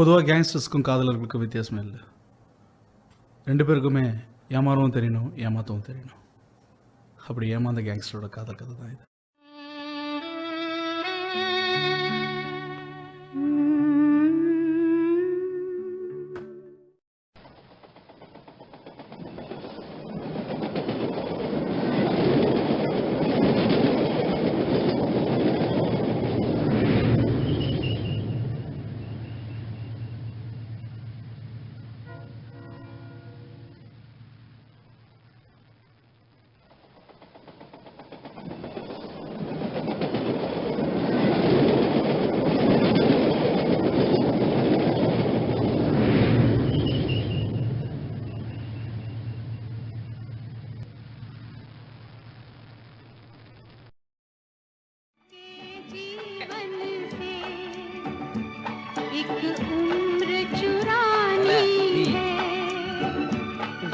பொதுவாக கேங்ஸ்டர்ஸ்க்கும் காதலர்களுக்கும் வித்தியாசமே இல்லை. ரெண்டு பேருக்குமே ஏமாறவும் தெரியணும், ஏமாற்றவும் தெரியணும். அப்படி ஏமாந்த கேங்ஸ்டரோட காதல் கதை தான் இது.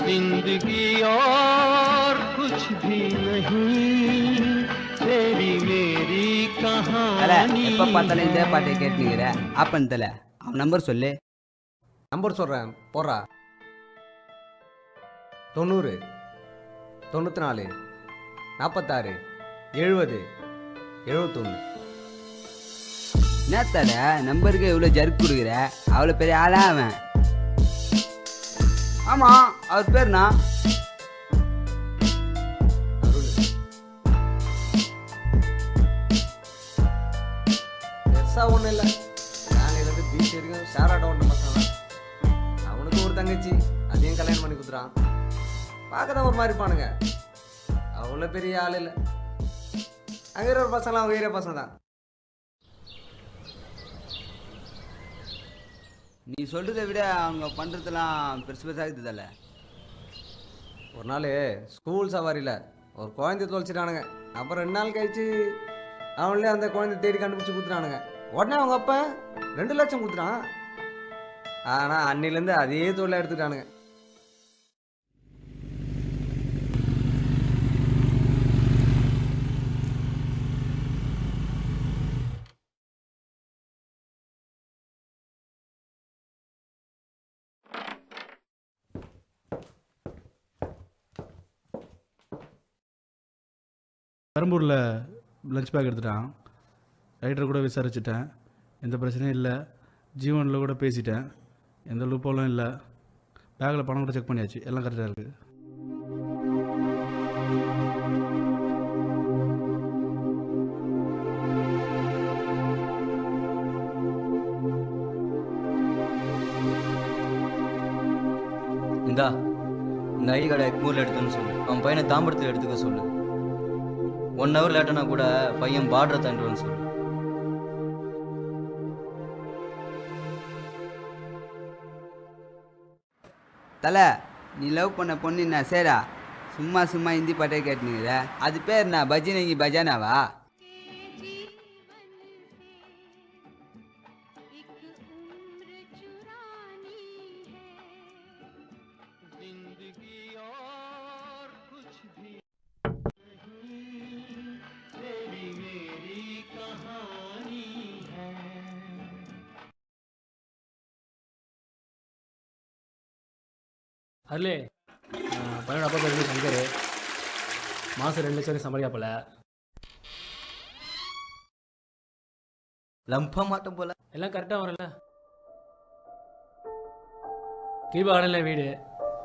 जिंदगी और कुछ भी नहीं तेरी मेरी कहानी எப்ப பார்த்தாலும் இதே பாட்டை கேட்டுக்கிற ஆப்பன் தல அவன் நம்பர் சொல்லு. நம்பர் சொல்கிறேன் போடுறா. 90 94 46 70 71. என்ன தல நம்பருக்கு இவ்வளோ ஜர்க் கொடுக்குற? அவ்வளோ பெரிய ஆளா அவன்? ஆமா அவர் பேர்னா பெருசாக ஒன்றும் இல்லை. வேலையிலேருந்து பீச் வரைக்கும் ஷேர் ஆட்ட ஒன்று பசங்க. அவனுக்கு ஒரு தங்கச்சி, அதையும் கல்யாணம் பண்ணி கொடுத்துறான். பார்க்க தான் ஒரு மாதிரி இருப்பானுங்க. அவ்வளோ பெரிய ஆள் இல்லை. அங்கே ஒரு பசங்களாம் அவங்க ஏரியா பசங்க தான். நீ சொல்றதை விட அவங்க பண்றதெல்லாம் பெருசு பெருசாக இருக்குதல்ல. ஒரு நாள் ஸ்கூல் சவாரியில் ஒரு குழந்தைய தொலைச்சிட்டானுங்க. அப்புறம் 2 நாள் கழிச்சு அவங்களே அந்த குழந்தைய தேடி கண்டுபிடிச்சி கொடுத்துட்டானுங்க. உடனே அவங்க அப்பா 2 லட்சம் கொடுத்துட்டான். ஆனால் அன்னிலேருந்து அதே தொழிலை எடுத்துக்கிட்டானுங்க. பெரம்பூரில் லஞ்ச் பேக் எடுத்துட்டான். ரைட்டர் கூட விசாரிச்சுட்டேன், எந்த பிரச்சனையும் இல்லை. ஜீவனில் கூட பேசிட்டேன், எந்த லூப்போலும் இல்லை. பேக்கில் பணம் கூட செக் பண்ணியாச்சு, எல்லாம் கரெக்டாக இருக்குது. இந்த ஐடி கார்டை எக்மூரில் எடுத்துன்னு சொல்லு. அவன் பையனை தாம்பரத்தில் எடுத்துக்க சொல்லு. 1 hour லேட்டானா கூட பையன் பார்டரை தாண்டுவான்னு சொல்லு. தல நீ லவ் பண்ண பொண்ணு என்ன சேரா சும்மா சும்மா ஹிந்தி பாட்டே கேட்டுனுங்கிற? அது பேர் என்ன பஜனைக்கு பஜானாவா? அதுலே பையனோட அப்பா பேர் சங்கர். மாதம் 2 லட்சம் வரைக்கும் சம்பாதிக்காப்பல. லம்பா மாட்டோம் போல. எல்லாம் கரெக்டாக வரல. கீழ்பாடலில் வீடு,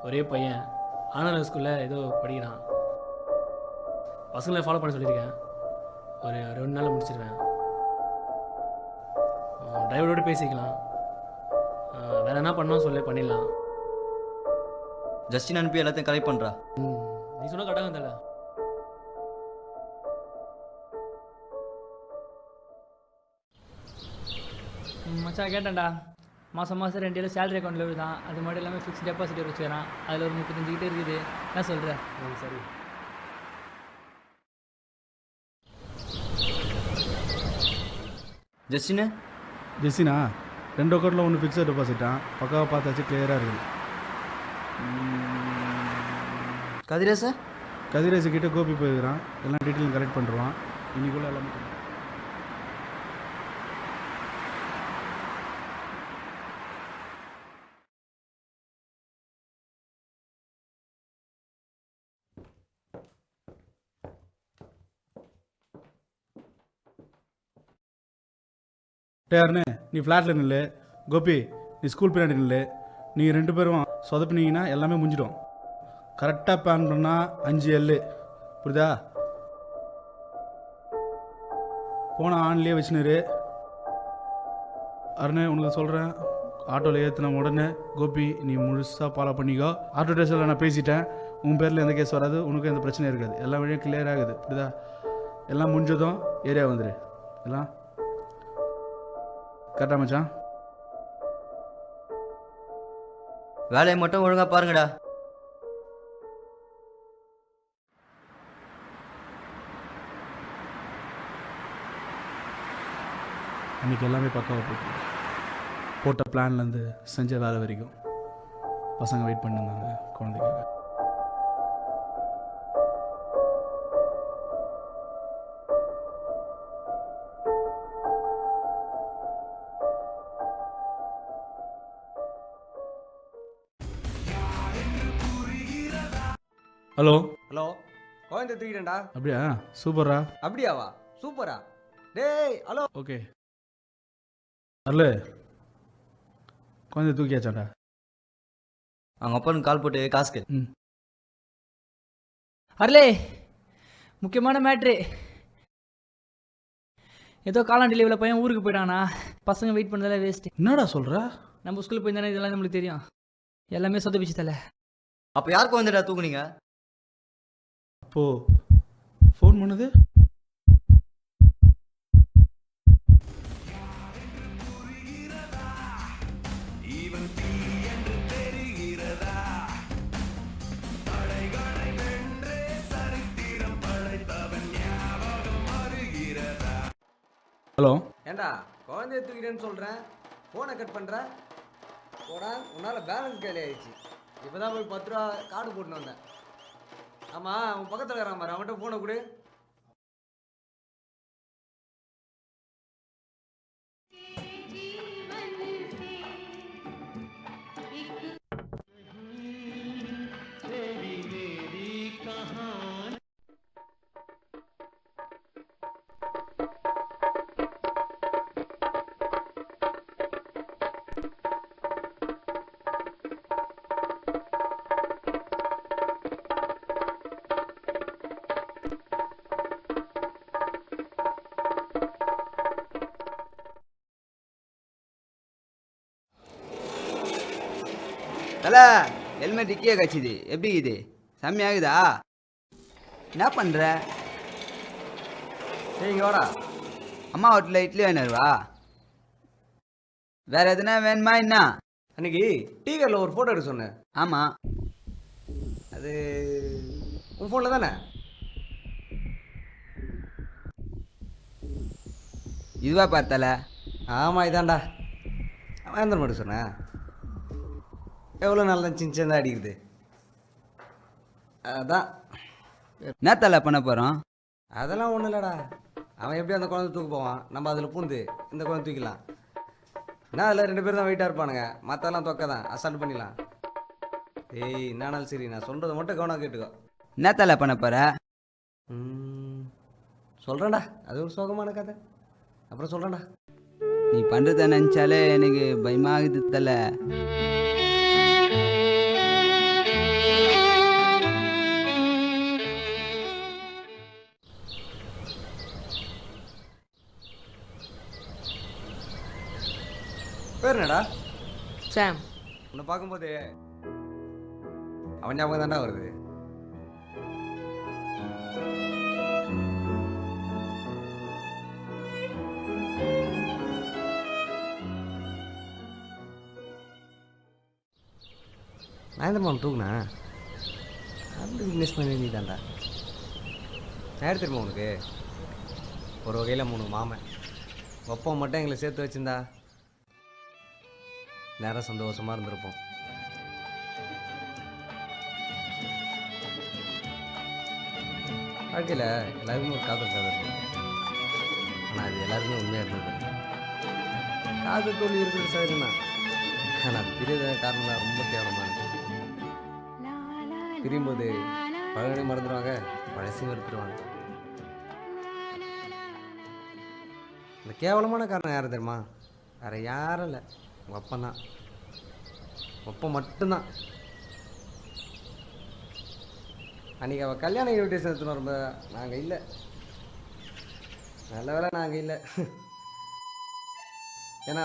ஒரே பையன். ஆனந்த ஸ்கூலில் ஏதோ படிக்கிறான். பசங்களை ஃபாலோ பண்ண சொல்லியிருக்கேன். ஒரு 2 நாளில் முடிச்சிடுவேன். டிரைவரோடு பேசிக்கலாம். வேறு என்ன பண்ணோம் சொல்லி பண்ணிடலாம். ஜஸ்டின் அனுப்பி எல்லாத்தையும் கலெக்ட் பண்ணுறா. நீ சொன்ன கரெக்டாக வந்தல. மச்சான் கேட்டேன்டா, மாதம் 2 சேலரி அக்கௌண்ட்டில் விழுதான். அது மட்டும் இல்லாமல் ஃபிக்ஸ்ட் டெபாசிட் வச்சுக்கிறான். அதில் ஒரு 35 கிட்டே இருக்குது. என்ன சொல்கிற? சரி. ஜெஸ்ஸினா 2 அக்கௌண்ட்டில் 1 ஃபிக்ஸட் டெபாசிட்டான். பக்காவாக பார்த்தாச்சு, கிளியராக இருக்குது. கதிரேசு கிட்டே கோபி போயிருக்கிறான். எல்லாம் டீட்டெயிலும் கரெக்ட் பண்ணுறான். இன்னைக்குள்ளே எல்லாமே. 2 யாருன்னு நீ ஃப்ளாட்டில் நில்லு, கோபி நீ ஸ்கூல் பின்னாடி நில்லு. நீங்கள் 2 பேரும் சொதப்பினீங்கன்னா எல்லாமே முடிஞ்சிடும். கரெக்டாக பிளான் பண்ணால் 5 எல்லு, புரியுதா? போன ஆன்லேயே வச்சுனுரு. அருணே உனக்கு சொல்கிறேன், ஆட்டோவில் ஏற்றின உடனே கோபி நீ முழுசாக ஃபாலோ பண்ணிக்கோ. ஆட்டோ டேஷனில் நான் பேசிட்டேன், உன் பேரில் எந்த கேஸ் வராது, உனக்கு எந்த பிரச்சனையும் இருக்காது. எல்லா வழியும் கிளியர் ஆகுது, புரியுதா? எல்லாம் முடிஞ்சதும் ஏரியா வந்துடு. எல்லாம் கரெக்டா மச்சான்? வேலையை மட்டும் ஒழுங்கா பாருங்கடா. அன்றைக்கி எல்லாமே பக்காவாக போட்டு போட்ட பிளான்லேருந்து செஞ்ச வேலை வரைக்கும் பசங்க வெயிட் பண்ணிருந்தாங்க குழந்தைக்காக. ஹலோ ஹலோ, குழந்தை தூக்கிட்டேன்டா. அப்படியா? சூப்பரா. அப்படியாவா? சூப்பரா. டேய் ஹலோ. ஓகே அல்ல, குழந்தை தூக்கியாச்சாண்டா. அவங்க அப்பனுக்கு கால் போட்டு காசு கேளு. ம். அருளே, முக்கியமான மேட்ரு. ஏதோ காலாண்டு லீவில் பையன் ஊருக்கு போயிட்டானா, பசங்க வெயிட் பண்ணதெல்லாம் வேஸ்ட்டு. என்னடா சொல்கிற? நம்ம ஸ்கூலுக்கு போயிருந்தானே இதெல்லாம் நம்மளுக்கு தெரியும். எல்லாமே சொதப்பிச்சு தலை. அப்போ யாருக்கு வந்துடா தூக்குனீங்க? அப்போது ஃபோன் பண்ணுது. ஹலோ ஏண்டா குழந்தைய தூக்கிட்டேன்னு சொல்கிறேன், ஃபோனை கட் பண்ணுற. போடா, உன்னால் பேலன்ஸ் காலி ஆயிடுச்சு. இப்போ தான் போய் 10 ரூபா கார்டு போட்டுன்னு வந்தேன். ஆமாம், அவன் பக்கத்தில் இருக்கிறான் பாரு, அவன்கிட்ட ஃபோனை கொடு. तेरी मेरी कहानी தலை ஹெல்மெட் இக்கியே கட்சிது. எப்படி இது செம்மையாகுதா? என்ன பண்ணுற? சரி இங்கே வாடா. அம்மா ஹோட்டலில் இட்லி வேணுவா? வேற எதுனா வேணுமா என்ன? அன்னைக்கு டீ கடையில் ஒரு ஃபோட்டோ எடுக்க சொன்னேன். ஆமாம். அது உன் ஃபோனில் தானே? இதுவா பார்த்தல? ஆமாம் இதான்டா. அவன் எந்த மட்டும் சொன்னேன். எவ்வளோ நல்லா சின்ன அடிக்குது. அதான். என்ன தலை பண்ண போகிறோம்? அதெல்லாம் ஒன்றும் இல்லைடா. அவன் எப்படி அந்த குழந்தை தூக்க போவான், நம்ம அதில் பூந்து இந்த குழந்தை தூக்கிடலாம். என்ன அதில் 2 பேர் தான் வெயிட்டாக இருப்பானுங்க, மற்றெல்லாம் தொக்க தான் அசால்ட் பண்ணிடலாம். ஏய் என்னானாலும் சரி, நான் சொல்கிறத மட்டும் கவனம் கேட்டுக்கோ. என்ன தலை பண்ண போகிற? சொல்கிறேன்டா, அது ஒரு சோகமான கதை, அப்புறம் சொல்கிறேன்டா. நீ பண்ணுறத நினச்சாலே எனக்கு பயமாகுது தலை. பேர் என்னடா? சாம். உன்னை பார்க்கும்போது அவன் ஞாபகம் தான்டா வருது. நான் எந்த மாம் தூக்குனா அப்படி விக்னஸ் பண்ணி நீ தான்டா. நேரம் தெரியுமா உனக்கு? ஒரு வகையில் 3 மாமன். ஒப்பம் மட்டும் எங்களை சேர்த்து வச்சிருந்தா நேரம் சந்தோஷமாக இருந்திருப்போம். வாழ்க்கையில் எல்லாருக்குமே ஒரு காதல் கதை இருக்கும். ஆனால் அது எல்லாருக்குமே உண்மையாக இருந்தது. காதல் தோல்வி இருக்கிறது சகஜம் தான். ஆனால் பிரித காரணம் தான் ரொம்ப கேவலமாக இருக்கு. பிரியும்போது பழகனையும் மறந்துடுவாங்க, பழசையும் எடுத்துருவாங்க. இந்த கேவலமான காரணம் யார் தெரியுமா? வேறு யாரும் இல்லை, உங்கள் அப்பந்தான். ஒப்பம் மட்டும்தான். அன்றைக்கி அவள் கல்யாண இன்விடேஷன் எடுத்துன்னு ரொம்ப நாங்கள் இல்லை. நல்ல வேலை நாங்கள் இல்லை. ஏன்னா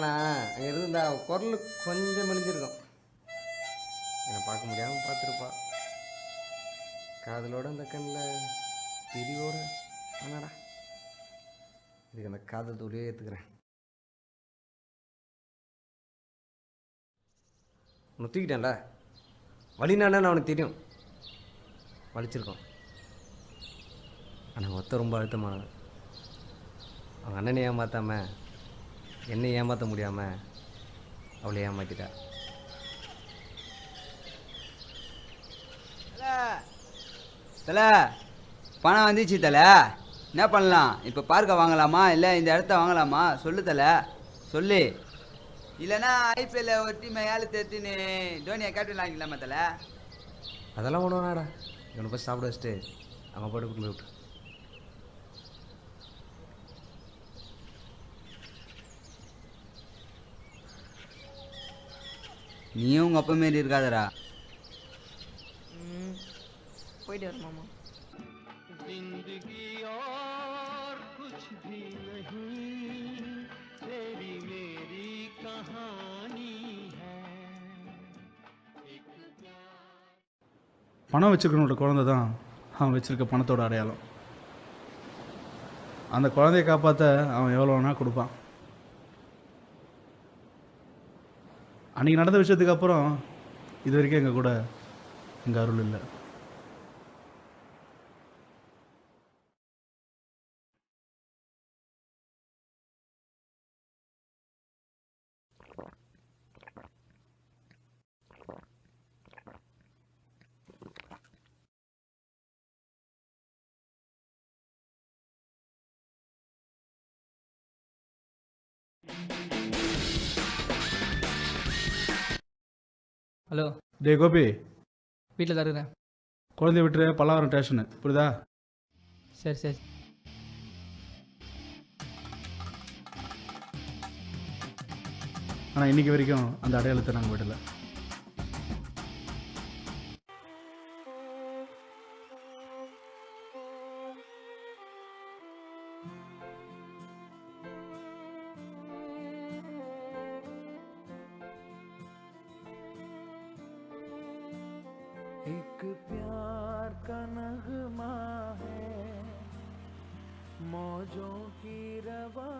அங்கே இருந்தா குரல் கொஞ்சம் மெலிஞ்சிருக்கும். என்னை பார்க்க முடியாமல் பார்த்துருப்பா. காதலோட அந்த கண்ணில் பிரிவோடு ஆனாடா. இதுக்கு அந்த காதல் தூளியே ஏற்றுக்கிறேன். உன்னை தூக்கிட்டேன்ல, வலினான்னு அவனுக்கு தெரியும். வலிச்சிருக்கோம். ஆனால் ஒத்த ரொம்ப அழுத்தமானது. அவன் அண்ணனை ஏமாற்றாம என்னை ஏமாற்ற முடியாமல் அவளை ஏமாற்றிட்டா. தலை பணம் வந்துச்சு தலை, என்ன பண்ணலாம்? இப்போ பார்க்க வாங்கலாமா இல்லை இந்த இடத்த வாங்கலாமா? சொல்லு தலை, சொல்லு. இல்லைன்னா ஐபிஎல்ல ஒரு டீமை ஏழு தேர்த்தின்னு டோனியை கேப்டன் ஆகிக்கலாமா தலை? அதெல்லாம் ஒன்று வேணாடா. இவனை போய் சாப்பிட வச்சுட்டு அவன் போட்டு கொண்டு போய் விட்டு. நீயும் உங்கள் அப்பா மாரி இருக்காதடா. போயிட்டு வர மாமா. जिंदगी और कुछ भी नहीं, तेरी मेरी कहानी है। பணம் வச்சுருக்கனோட குழந்தை தான் அவன் வச்சுருக்க பணத்தோட அடையாளம். அந்த குழந்தைய காப்பாற்ற அவன் எவ்வளோ வேணால் கொடுப்பான். அன்றைக்கி நடந்த விஷயத்துக்கு அப்புறம் இது வரைக்கும் எங்கள் கூட எங்கள் அருள் இல்லை. ஹலோ, டே கோபி, வீட்டில் தான் இருக்கிறேன். குழந்தைய விட்டுரு, பல்லாவரம் ஸ்டேஷனு, புரியுதா? சரி சரி. ஆனால் இன்றைக்கி வரைக்கும் அந்த அடையாளத்தை நாங்கள் விடலை. एक प्यार का नगमा है, मौजों की रवा